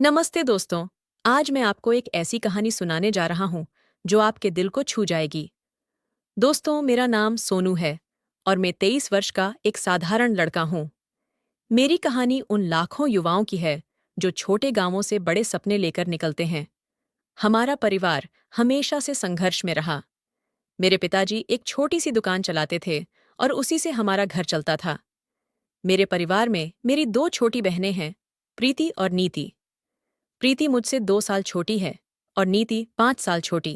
नमस्ते दोस्तों। आज मैं आपको एक ऐसी कहानी सुनाने जा रहा हूं जो आपके दिल को छू जाएगी। दोस्तों, मेरा नाम सोनू है और मैं 23 वर्ष का एक साधारण लड़का हूं। मेरी कहानी उन लाखों युवाओं की है जो छोटे गांवों से बड़े सपने लेकर निकलते हैं। हमारा परिवार हमेशा से संघर्ष में रहा। मेरे पिताजी एक छोटी सी दुकान चलाते थे और उसी से हमारा घर चलता था। मेरे परिवार में मेरी दो छोटी बहनें हैं, प्रीति और नीति। प्रीति मुझसे 2 साल छोटी है और नीति 5 साल छोटी।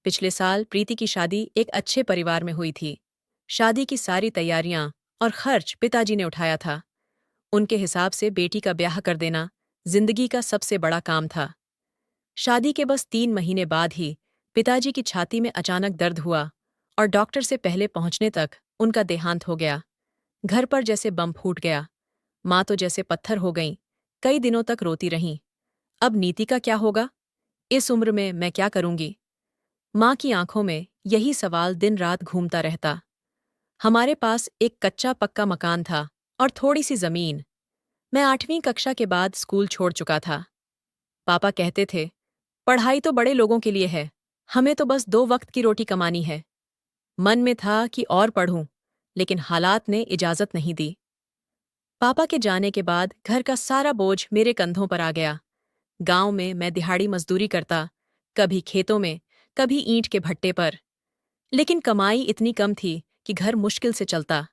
पिछले साल प्रीति की शादी एक अच्छे परिवार में हुई थी। शादी की सारी तैयारियां और खर्च पिताजी ने उठाया था। उनके हिसाब से बेटी का ब्याह कर देना जिंदगी का सबसे बड़ा काम था। शादी के बस 3 महीने बाद ही पिताजी की छाती में अचानक दर्द हुआ और डॉक्टर से पहले पहुंचने तक उनका देहांत हो गया। घर पर जैसे बम फूट गया। माँ तो जैसे पत्थर हो गईं, कई दिनों तक रोती रहीं। अब नीति का क्या होगा? इस उम्र में मैं क्या करूंगी? माँ की आंखों में यही सवाल दिन रात घूमता रहता। हमारे पास एक कच्चा पक्का मकान था और थोड़ी सी जमीन। मैं 8वीं कक्षा के बाद स्कूल छोड़ चुका था। पापा कहते थे, पढ़ाई तो बड़े लोगों के लिए है, हमें तो बस 2 वक्त की रोटी कमानी है। मन में था कि और पढ़ूं, लेकिन हालात ने इजाजत नहीं दी। पापा के जाने के बाद घर का सारा बोझ मेरे कंधों पर आ गया। गांव में मैं दिहाड़ी मजदूरी करता, कभी खेतों में, कभी ईंट के भट्टे पर। लेकिन कमाई इतनी कम थी कि घर मुश्किल से चलता।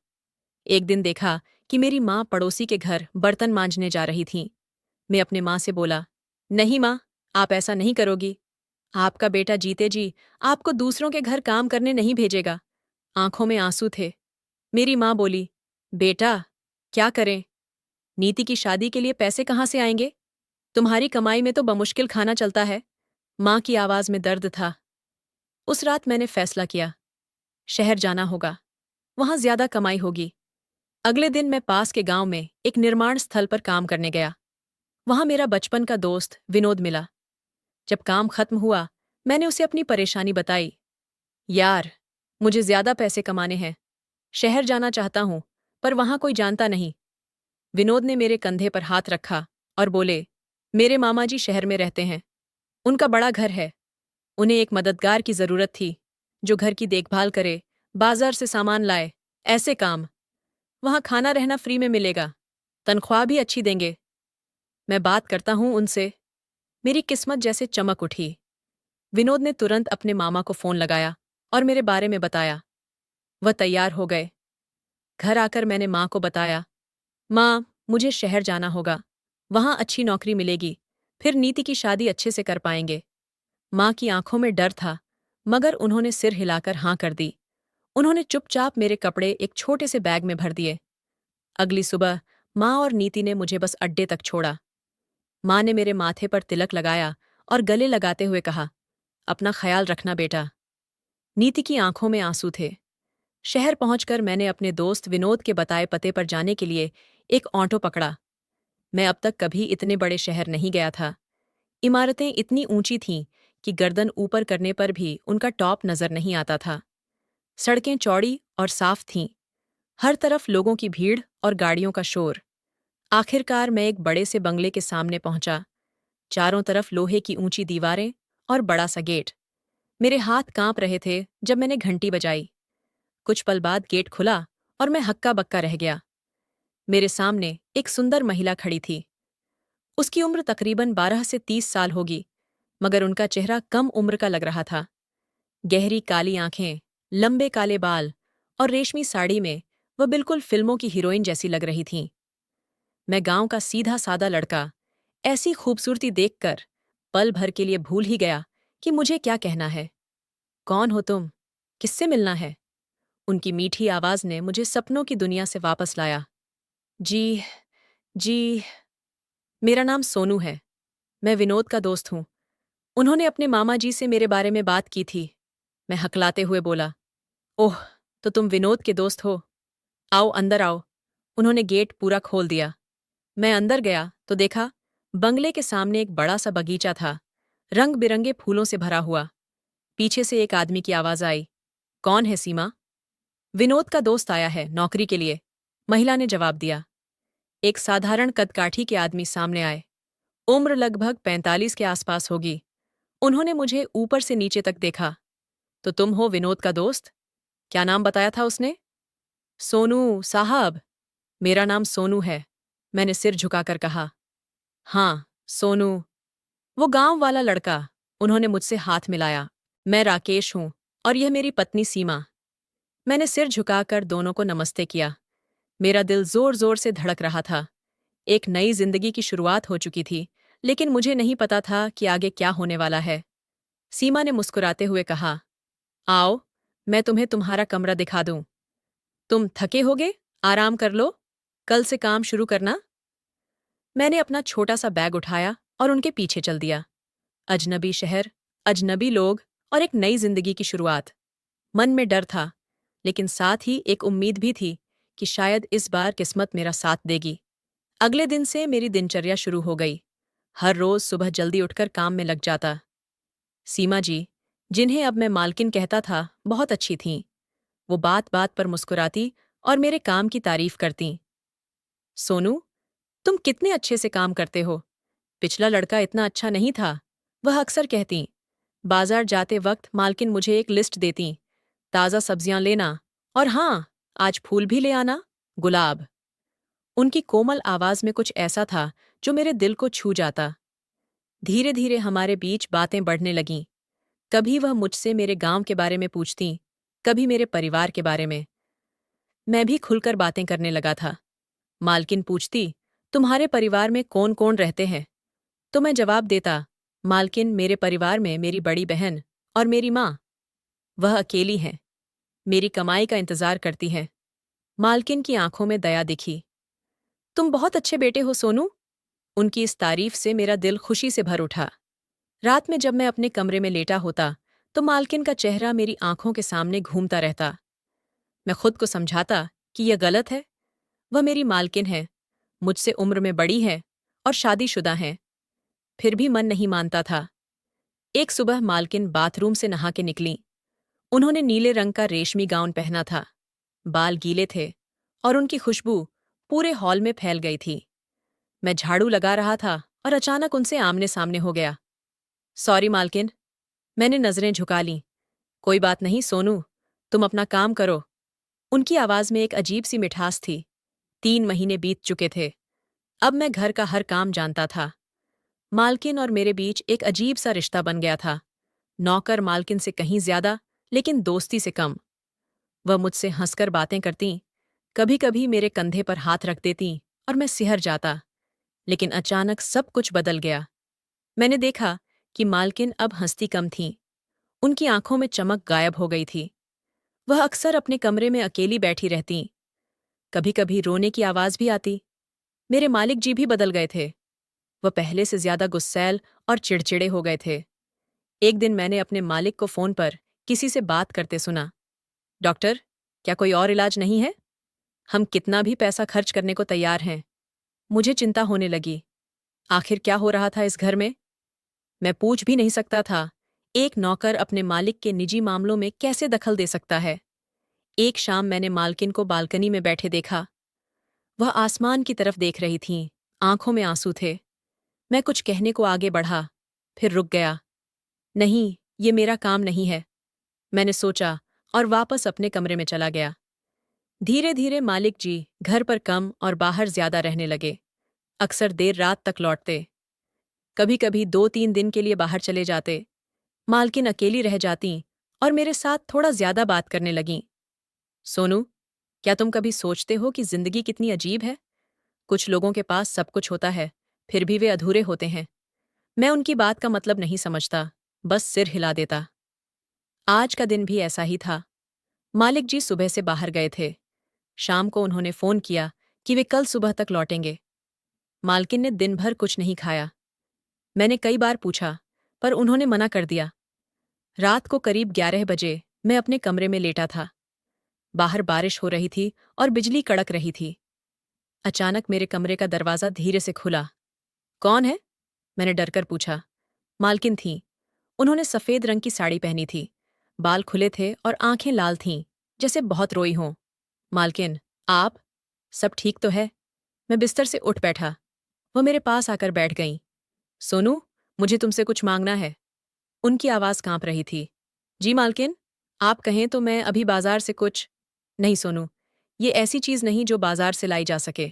एक दिन देखा कि मेरी माँ पड़ोसी के घर बर्तन मांजने जा रही थीं। मैं अपने माँ से बोला, नहीं माँ, आप ऐसा नहीं करोगी। आपका बेटा जीते जी आपको दूसरों के घर काम करने नहीं भेजेगा। आंखों में आंसू थे। मेरी माँ बोली, बेटा, क्या करें? नीति की शादी के लिए पैसे कहाँ से आएंगे? तुम्हारी कमाई में तो बमुश्किल खाना चलता है। माँ की आवाज में दर्द था। उस रात मैंने फैसला किया, शहर जाना होगा, वहां ज्यादा कमाई होगी। अगले दिन मैं पास के गांव में एक निर्माण स्थल पर काम करने गया। वहां मेरा बचपन का दोस्त विनोद मिला। जब काम खत्म हुआ, मैंने उसे अपनी परेशानी बताई। यार, मुझे ज्यादा पैसे कमाने हैं, शहर जाना चाहता हूं, पर वहां कोई जानता नहीं। विनोद ने मेरे कंधे पर हाथ रखा और बोले, मेरे मामा जी शहर में रहते हैं, उनका बड़ा घर है। उन्हें एक मददगार की जरूरत थी, जो घर की देखभाल करे, बाजार से सामान लाए, ऐसे काम। वहां खाना रहना फ्री में मिलेगा, तनख्वाह भी अच्छी देंगे। मैं बात करता हूं उनसे। मेरी किस्मत जैसे चमक उठी। विनोद ने तुरंत अपने मामा को फोन लगाया और मेरे बारे में बताया। वह तैयार हो गए। घर आकर मैंने माँ को बताया, माँ, मुझे शहर जाना होगा, वहां अच्छी नौकरी मिलेगी, फिर नीति की शादी अच्छे से कर पाएंगे। माँ की आंखों में डर था, मगर उन्होंने सिर हिलाकर हाँ कर दी। उन्होंने चुपचाप मेरे कपड़े एक छोटे से बैग में भर दिए। अगली सुबह माँ और नीति ने मुझे बस अड्डे तक छोड़ा। माँ ने मेरे माथे पर तिलक लगाया और गले लगाते हुए कहा, अपना ख्याल रखना बेटा। नीति की आंखों में आंसू थे। शहर पहुंचकर मैंने अपने दोस्त विनोद के बताए पते पर जाने के लिए एक ऑटो पकड़ा। मैं अब तक कभी इतने बड़े शहर नहीं गया था। इमारतें इतनी ऊंची थीं कि गर्दन ऊपर करने पर भी उनका टॉप नजर नहीं आता था। सड़कें चौड़ी और साफ थीं। हर तरफ लोगों की भीड़ और गाड़ियों का शोर। आखिरकार मैं एक बड़े से बंगले के सामने पहुंचा। चारों तरफ लोहे की ऊंची दीवारें और बड़ा सा गेट। मेरे हाथ कांप रहे थे जब मैंने घंटी बजाई। कुछ पल बाद गेट खुला और मैं हक्का बक्का रह गया। मेरे सामने एक सुंदर महिला खड़ी थी। उसकी उम्र तकरीबन 12 से 30 साल होगी, मगर उनका चेहरा कम उम्र का लग रहा था। गहरी काली आंखें, लंबे काले बाल और रेशमी साड़ी में वह बिल्कुल फिल्मों की हीरोइन जैसी लग रही थीं। मैं गांव का सीधा सादा लड़का, ऐसी खूबसूरती देखकर पल भर के लिए भूल ही गया कि मुझे क्या कहना है। कौन हो तुम? किससे मिलना है? उनकी मीठी आवाज ने मुझे सपनों की दुनिया से वापस लाया। जी, जी, मेरा नाम सोनू है। मैं विनोद का दोस्त हूँ। उन्होंने अपने मामा जी से मेरे बारे में बात की थी। मैं हकलाते हुए बोला, ओह, तो तुम विनोद के दोस्त हो। आओ अंदर आओ। उन्होंने गेट पूरा खोल दिया। मैं अंदर गया तो देखा, बंगले के सामने एक बड़ा सा बगीचा था, रंग बिरंगे फूलों से भरा हुआ। पीछे से एक आदमी की आवाज आई, कौन है सीमा? विनोद का दोस्त आया है नौकरी के लिए, महिला ने जवाब दिया। एक साधारण कदकाठी के आदमी सामने आए। उम्र लगभग 45 के आसपास होगी। उन्होंने मुझे ऊपर से नीचे तक देखा। तो तुम हो विनोद का दोस्त? क्या नाम बताया था उसने? सोनू साहब। मेरा नाम सोनू है, मैंने सिर झुकाकर कहा। हाँ, सोनू। वो गांव वाला लड़का। उन्होंने मुझसे हाथ मिलाया। मैं राकेश हूं और यह मेरी पत्नी सीमा। मैंने सिर झुकाकर दोनों को नमस्ते किया। मेरा दिल जोर जोर से धड़क रहा था। एक नई जिंदगी की शुरुआत हो चुकी थी, लेकिन मुझे नहीं पता था कि आगे क्या होने वाला है। सीमा ने मुस्कुराते हुए कहा, आओ, मैं तुम्हें तुम्हारा कमरा दिखा दूं। तुम थके होगे, आराम कर लो, कल से काम शुरू करना। मैंने अपना छोटा सा बैग उठाया और उनके पीछे चल दिया। अजनबी शहर, अजनबी लोग और एक नई जिंदगी की शुरुआत। मन में डर था, लेकिन साथ ही एक उम्मीद भी थी कि शायद इस बार किस्मत मेरा साथ देगी। अगले दिन से मेरी दिनचर्या शुरू हो गई। हर रोज सुबह जल्दी उठकर काम में लग जाता। सीमा जी, जिन्हें अब मैं मालकिन कहता था, बहुत अच्छी थीं। वो बात बात पर मुस्कुराती और मेरे काम की तारीफ करतीं। सोनू, तुम कितने अच्छे से काम करते हो। पिछला लड़का इतना अच्छा नहीं था, वह अक्सर कहतीं। बाजार जाते वक्त मालकिन मुझे एक लिस्ट देतीं। ताज़ा सब्जियां लेना, और हाँ, आज फूल भी ले आना, गुलाब। उनकी कोमल आवाज में कुछ ऐसा था जो मेरे दिल को छू जाता। धीरे धीरे हमारे बीच बातें बढ़ने लगीं। कभी वह मुझसे मेरे गांव के बारे में पूछतीं, कभी मेरे परिवार के बारे में। मैं भी खुलकर बातें करने लगा था। मालकिन पूछती, तुम्हारे परिवार में कौन कौन रहते हैं? तो मैं जवाब देता, मालकिन, मेरे परिवार में मेरी बड़ी बहन और मेरी माँ। वह अकेली हैं, मेरी कमाई का इंतजार करती हैं। मालकिन की आंखों में दया दिखी। तुम बहुत अच्छे बेटे हो सोनू। उनकी इस तारीफ से मेरा दिल खुशी से भर उठा। रात में जब मैं अपने कमरे में लेटा होता, तो मालकिन का चेहरा मेरी आंखों के सामने घूमता रहता। मैं खुद को समझाता कि यह गलत है। वह मेरी मालकिन है, मुझसे उम्र में बड़ी है और शादीशुदा हैं। फिर भी मन नहीं मानता था। एक सुबह मालकिन बाथरूम से नहा के निकलीं। उन्होंने नीले रंग का रेशमी गाउन पहना था। बाल गीले थे और उनकी खुशबू पूरे हॉल में फैल गई थी। मैं झाड़ू लगा रहा था और अचानक उनसे आमने सामने हो गया। सॉरी मालकिन। मैंने नजरें झुका लीं। कोई बात नहीं सोनू, तुम अपना काम करो। उनकी आवाज में एक अजीब सी मिठास थी। 3 महीने बीत चुके थे। अब मैं घर का हर काम जानता था। मालकिन और मेरे बीच एक अजीब सा रिश्ता बन गया था। नौकर मालकिन से कहीं ज्यादा, लेकिन दोस्ती से कम। वह मुझसे हंसकर बातें करतीं, कभी कभी मेरे कंधे पर हाथ रख देतीं और मैं सिहर जाता। लेकिन अचानक सब कुछ बदल गया। मैंने देखा कि मालकिन अब हंसती कम थीं। उनकी आंखों में चमक गायब हो गई थी। वह अक्सर अपने कमरे में अकेली बैठी रहतीं। कभी कभी रोने की आवाज भी आती। मेरे मालिक जी भी बदल गए थे। वह पहले से ज्यादा गुस्सैल और चिड़चिड़े हो गए थे। एक दिन मैंने अपने मालिक को फोन पर किसी से बात करते सुना। डॉक्टर, क्या कोई और इलाज नहीं है? हम कितना भी पैसा खर्च करने को तैयार हैं। मुझे चिंता होने लगी। आखिर क्या हो रहा था इस घर में? मैं पूछ भी नहीं सकता था। एक नौकर अपने मालिक के निजी मामलों में कैसे दखल दे सकता है? एक शाम मैंने मालकिन को बालकनी में बैठे देखा। वह आसमान की तरफ देख रही थीं, आंखों में आंसू थे। मैं कुछ कहने को आगे बढ़ा, फिर रुक गया। नहीं, ये मेरा काम नहीं है, मैंने सोचा और वापस अपने कमरे में चला गया। धीरे धीरे मालिक जी घर पर कम और बाहर ज्यादा रहने लगे। अक्सर देर रात तक लौटते। कभी कभी 2-3 दिन के लिए बाहर चले जाते। मालकिन अकेली रह जातीं और मेरे साथ थोड़ा ज्यादा बात करने लगीं। सोनू, क्या तुम कभी सोचते हो कि जिंदगी कितनी अजीब है? कुछ लोगों के पास सब कुछ होता है, फिर भी वे अधूरे होते हैं। मैं उनकी बात का मतलब नहीं समझता, बस सिर हिला देता। आज का दिन भी ऐसा ही था। मालिक जी सुबह से बाहर गए थे। शाम को उन्होंने फोन किया कि वे कल सुबह तक लौटेंगे। मालकिन ने दिन भर कुछ नहीं खाया। मैंने कई बार पूछा, पर उन्होंने मना कर दिया। रात को करीब 11 बजे मैं अपने कमरे में लेटा था। बाहर बारिश हो रही थी और बिजली कड़क रही थी। अचानक मेरे कमरे का दरवाजा धीरे से खुला। कौन है? मैंने डरकर पूछा। मालकिन थीं। उन्होंने सफेद रंग की साड़ी पहनी थी। बाल खुले थे और आंखें लाल थीं, जैसे बहुत रोई हों। मालकिन, आप? सब ठीक तो है? मैं बिस्तर से उठ बैठा। वो मेरे पास आकर बैठ गईं। सोनू, मुझे तुमसे कुछ मांगना है। उनकी आवाज़ काँप रही थी। जी मालकिन, आप कहें तो मैं अभी बाज़ार से कुछ। नहीं सोनू, ये ऐसी चीज़ नहीं जो बाज़ार से लाई जा सके।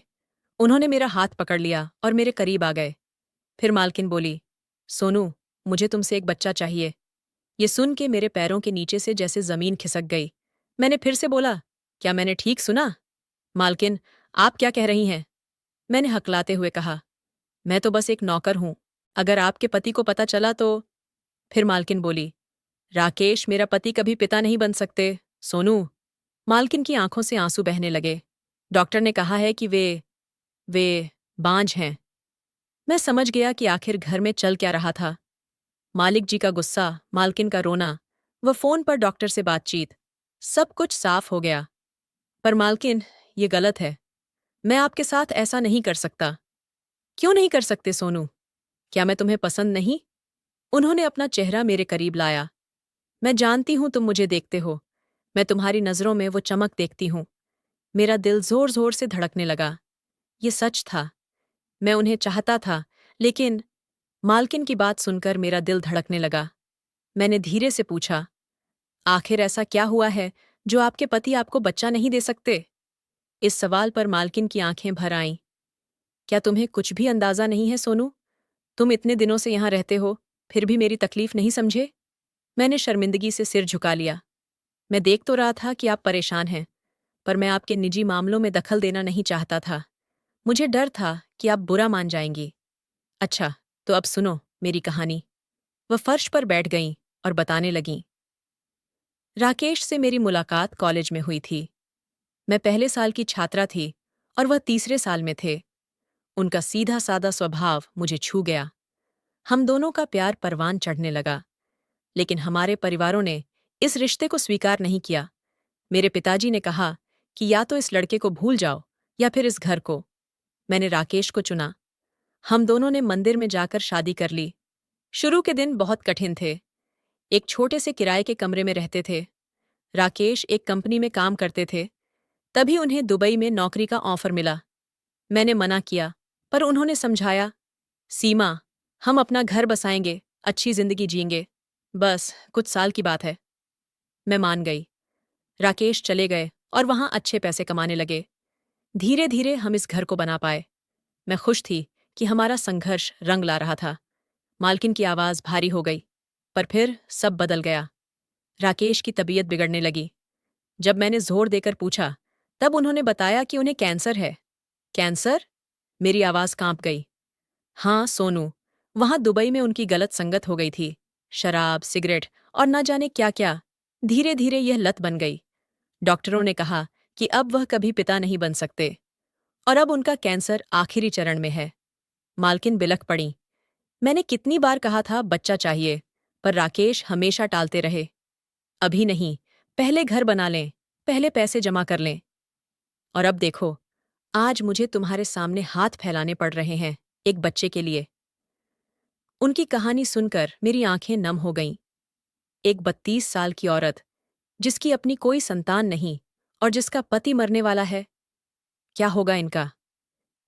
उन्होंने मेरा हाथ पकड़ लिया और मेरे करीब आ गए। फिर मालकिन बोली, सोनू, मुझे तुमसे एक बच्चा चाहिए। ये सुन के मेरे पैरों के नीचे से जैसे ज़मीन खिसक गई। मैंने फिर से बोला, क्या मैंने ठीक सुना? मालकिन, आप क्या कह रही हैं? मैंने हकलाते हुए कहा, मैं तो बस एक नौकर हूँ। अगर आपके पति को पता चला तो। फिर मालकिन बोली, राकेश, मेरा पति कभी पिता नहीं बन सकते। सोनू। मालकिन की आंखों से आंसू बहने लगे। डॉक्टर ने कहा है कि वे बांझ हैं। मैं समझ गया कि आखिर घर में चल क्या रहा था। मालिक जी का गुस्सा, मालकिन का रोना, वह फोन पर डॉक्टर से बातचीत, सब कुछ साफ हो गया। पर मालकिन, ये गलत है। मैं आपके साथ ऐसा नहीं कर सकता। क्यों नहीं कर सकते सोनू? क्या मैं तुम्हें पसंद नहीं? उन्होंने अपना चेहरा मेरे करीब लाया। मैं जानती हूं तुम मुझे देखते हो। मैं तुम्हारी नजरों में वो चमक देखती हूं। मेरा दिल जोर जोर से धड़कने लगा। ये सच था। मैं उन्हें चाहता था, लेकिन मालकिन की बात सुनकर मेरा दिल धड़कने लगा। मैंने धीरे से पूछा, आखिर ऐसा क्या हुआ है जो आपके पति आपको बच्चा नहीं दे सकते? इस सवाल पर मालकिन की आंखें भर आईं। क्या तुम्हें कुछ भी अंदाजा नहीं है सोनू? तुम इतने दिनों से यहां रहते हो, फिर भी मेरी तकलीफ नहीं समझे? मैंने शर्मिंदगी से सिर झुका लिया। मैं देख तो रहा था कि आप परेशान हैं, पर मैं आपके निजी मामलों में दखल देना नहीं चाहता था। मुझे डर था कि आप बुरा मान जाएंगी। अच्छा, तो अब सुनो मेरी कहानी। वह फर्श पर बैठ गईं और बताने लगीं। राकेश से मेरी मुलाकात कॉलेज में हुई थी। मैं पहले साल की छात्रा थी और वह तीसरे साल में थे। उनका सीधा सादा स्वभाव मुझे छू गया। हम दोनों का प्यार परवान चढ़ने लगा। लेकिन हमारे परिवारों ने इस रिश्ते को स्वीकार नहीं किया। मेरे पिताजी ने कहा कि या तो इस लड़के को भूल जाओ या फिर इस घर को। मैंने राकेश को चुना। हम दोनों ने मंदिर में जाकर शादी कर ली। शुरू के दिन बहुत कठिन थे। एक छोटे से किराए के कमरे में रहते थे। राकेश एक कंपनी में काम करते थे। तभी उन्हें दुबई में नौकरी का ऑफर मिला। मैंने मना किया, पर उन्होंने समझाया, सीमा, हम अपना घर बसाएंगे, अच्छी जिंदगी जीएंगे। बस कुछ साल की बात है। मैं मान गई। राकेश चले गए और वहां अच्छे पैसे कमाने लगे। धीरे धीरे हम इस घर को बना पाए। मैं खुश थी कि हमारा संघर्ष रंग ला रहा था। मालकिन की आवाज भारी हो गई। पर फिर सब बदल गया। राकेश की तबीयत बिगड़ने लगी। जब मैंने जोर देकर पूछा, तब उन्होंने बताया कि उन्हें कैंसर है। कैंसर? मेरी आवाज कांप गई। हाँ सोनू, वहां दुबई में उनकी गलत संगत हो गई थी। शराब, सिगरेट और न जाने क्या क्या। धीरे धीरे यह लत बन गई। डॉक्टरों ने कहा कि अब वह कभी पिता नहीं बन सकते। और अब उनका कैंसर आखिरी चरण में है। मालकिन बिलख पड़ी। मैंने कितनी बार कहा था बच्चा चाहिए, पर राकेश हमेशा टालते रहे। अभी नहीं, पहले घर बना लें, पहले पैसे जमा कर लें। और अब देखो, आज मुझे तुम्हारे सामने हाथ फैलाने पड़ रहे हैं, एक बच्चे के लिए। उनकी कहानी सुनकर मेरी आंखें नम हो गईं। एक 32 साल की औरत, जिसकी अपनी कोई संतान नहीं और जिसका पति मरने वाला है। क्या होगा इनका?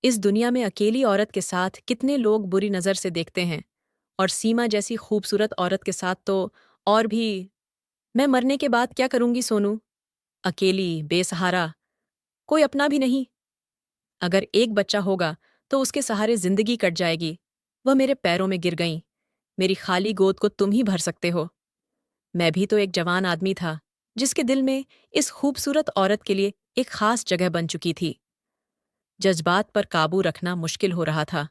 इस दुनिया में अकेली औरत के साथ कितने लोग बुरी नज़र से देखते हैं, और सीमा जैसी खूबसूरत औरत के साथ तो और भी। मैं मरने के बाद क्या करूंगी सोनू? अकेली, बेसहारा, कोई अपना भी नहीं। अगर एक बच्चा होगा तो उसके सहारे जिंदगी कट जाएगी। वह मेरे पैरों में गिर गईं। मेरी खाली गोद को तुम ही भर सकते हो। मैं भी तो एक जवान आदमी था, जिसके दिल में इस खूबसूरत औरत के लिए एक खास जगह बन चुकी थी। जज्बात पर काबू रखना मुश्किल हो रहा था।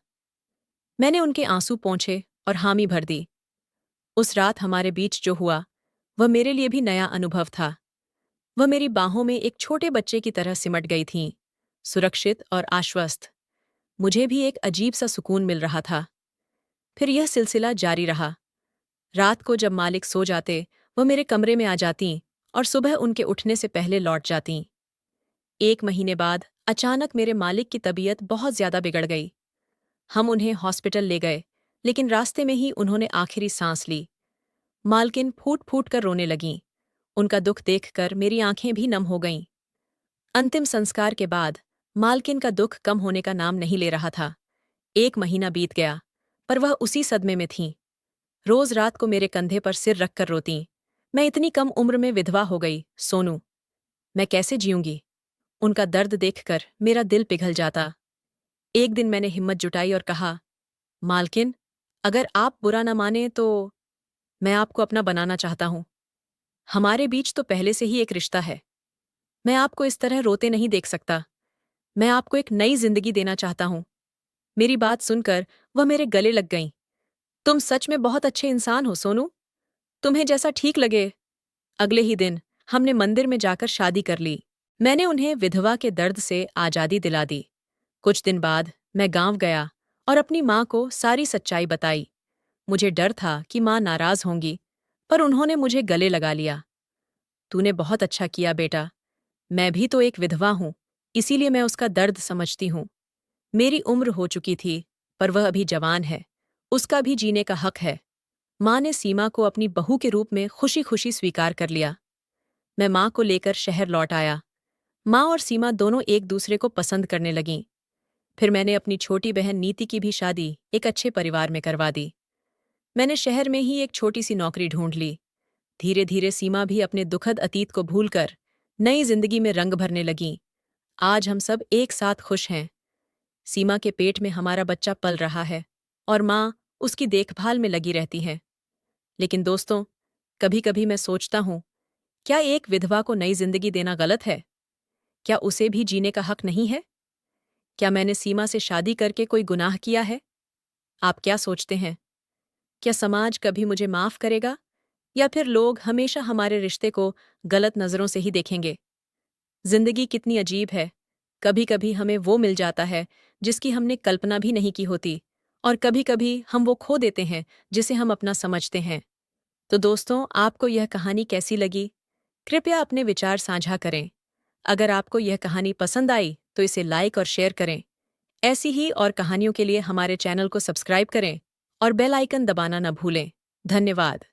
मैंने उनके आंसू पोंछे और हामी भर दी। उस रात हमारे बीच जो हुआ, वह मेरे लिए भी नया अनुभव था। वह मेरी बाहों में एक छोटे बच्चे की तरह सिमट गई थीं, सुरक्षित और आश्वस्त। मुझे भी एक अजीब सा सुकून मिल रहा था। फिर यह सिलसिला जारी रहा। रात को जब मालिक सो जाते, वह मेरे कमरे में आ जातीं और सुबह उनके उठने से पहले लौट जातीं। 1 महीने बाद अचानक मेरे मालिक की तबीयत बहुत ज्यादा बिगड़ गई। हम उन्हें हॉस्पिटल ले गए, लेकिन रास्ते में ही उन्होंने आखिरी सांस ली। मालकिन फूट फूट कर रोने लगीं। उनका दुख देखकर मेरी आंखें भी नम हो गईं। अंतिम संस्कार के बाद मालकिन का दुख कम होने का नाम नहीं ले रहा था। 1 महीना बीत गया। पर वह उसी सदमे में थीं। रोज रात को मेरे कंधे पर सिर रखकर रोतीं। मैं इतनी कम उम्र में विधवा हो गई, सोनू। मैं कैसे जीऊंगी? उनका दर्द देखकर मेरा दिल पिघल जाता। एक दिन मैंने हिम्मत जुटाई और कहा, मालकिन, अगर आप बुरा न माने तो मैं आपको अपना बनाना चाहता हूं। हमारे बीच तो पहले से ही एक रिश्ता है। मैं आपको इस तरह रोते नहीं देख सकता। मैं आपको एक नई जिंदगी देना चाहता हूं। मेरी बात सुनकर वह मेरे गले लग गईं। तुम सच में बहुत अच्छे इंसान हो, सोनू। तुम्हें जैसा ठीक लगे। अगले ही दिन हमने मंदिर में जाकर शादी कर ली। मैंने उन्हें विधवा के दर्द से आजादी दिला दी। कुछ दिन बाद मैं गांव गया और अपनी माँ को सारी सच्चाई बताई। मुझे डर था कि माँ नाराज होंगी, पर उन्होंने मुझे गले लगा लिया। तूने बहुत अच्छा किया बेटा। मैं भी तो एक विधवा हूं, इसीलिए मैं उसका दर्द समझती हूं। मेरी उम्र हो चुकी थी, पर वह अभी जवान है। उसका भी जीने का हक है। माँ ने सीमा को अपनी बहू के रूप में खुशी खुशी स्वीकार कर लिया। मैं माँ को लेकर शहर लौट आया। माँ और सीमा दोनों एक दूसरे को पसंद करने लगीं। फिर मैंने अपनी छोटी बहन नीति की भी शादी एक अच्छे परिवार में करवा दी। मैंने शहर में ही एक छोटी सी नौकरी ढूंढ ली। धीरे धीरे सीमा भी अपने दुखद अतीत को भूलकर नई जिंदगी में रंग भरने लगीं। आज हम सब एक साथ खुश हैं। सीमा के पेट में हमारा बच्चा पल रहा है और माँ उसकी देखभाल में लगी रहती है। लेकिन दोस्तों, कभी कभी मैं सोचता हूँ, क्या एक विधवा को नई जिंदगी देना गलत है? क्या उसे भी जीने का हक नहीं है? क्या मैंने सीमा से शादी करके कोई गुनाह किया है? आप क्या सोचते हैं? क्या समाज कभी मुझे माफ करेगा, या फिर लोग हमेशा हमारे रिश्ते को गलत नजरों से ही देखेंगे? जिंदगी कितनी अजीब है। कभी कभी हमें वो मिल जाता है जिसकी हमने कल्पना भी नहीं की होती, और कभी कभी हम वो खो देते हैं जिसे हम अपना समझते हैं। तो दोस्तों, आपको यह कहानी कैसी लगी? कृपया अपने विचार साझा करें। अगर आपको यह कहानी पसंद आई तो इसे लाइक और शेयर करें। ऐसी ही और कहानियों के लिए हमारे चैनल को सब्सक्राइब करें और बेल आइकन दबाना न भूलें। धन्यवाद।